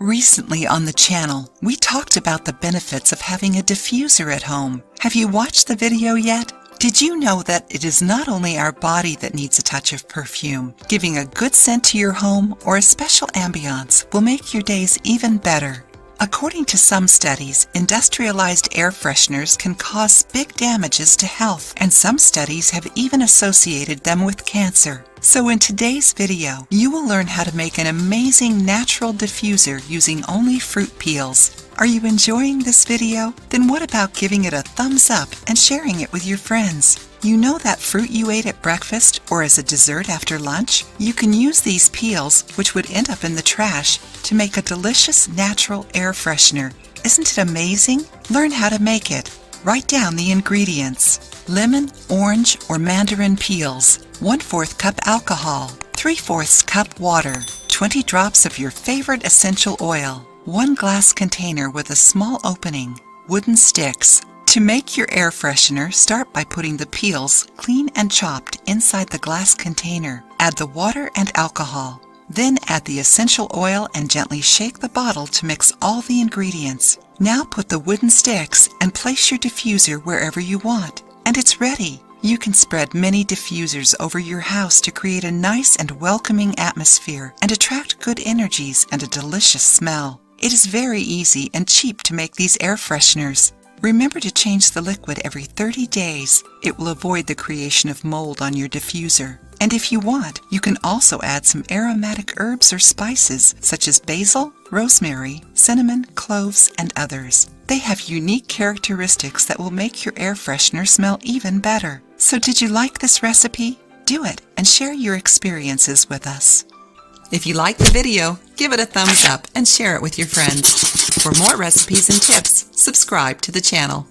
Recently on the channel, we talked about the benefits of having a diffuser at home. Have you watched the video yet? Did you know that it is not only our body that needs a touch of perfume? Giving a good scent to your home or a special ambiance will make your days even better. According to some studies, industrialized air fresheners can cause big damages to health, and some studies have even associated them with cancer. So in today's video, you will learn how to make an amazing natural diffuser using only fruit peels. Are you enjoying this video? Then what about giving it a thumbs up and sharing it with your friends? You know that fruit you ate at breakfast or as a dessert after lunch? You can use these peels, which would end up in the trash, to make a delicious natural air freshener. Isn't it amazing? Learn how to make it. Write down the ingredients. Lemon, orange, or mandarin peels, 1/4 cup alcohol, 3/4 cup water, 20 drops of your favorite essential oil, 1 glass container with a small opening, wooden sticks. To make your air freshener, start by putting the peels, clean and chopped, inside the glass container. Add the water and alcohol. Then add the essential oil and gently shake the bottle to mix all the ingredients. Now put the wooden sticks and place your diffuser wherever you want. And it's ready! You can spread many diffusers over your house to create a nice and welcoming atmosphere and attract good energies and a delicious smell. It is very easy and cheap to make these air fresheners. Remember to change the liquid every 30 days. It will avoid the creation of mold on your diffuser. And if you want, you can also add some aromatic herbs or spices such as basil, rosemary, cinnamon, cloves, and others. They have unique characteristics that will make your air freshener smell even better. So did you like this recipe? Do it and share your experiences with us. If you like the video, give it a thumbs up and share it with your friends. For more recipes and tips, subscribe to the channel.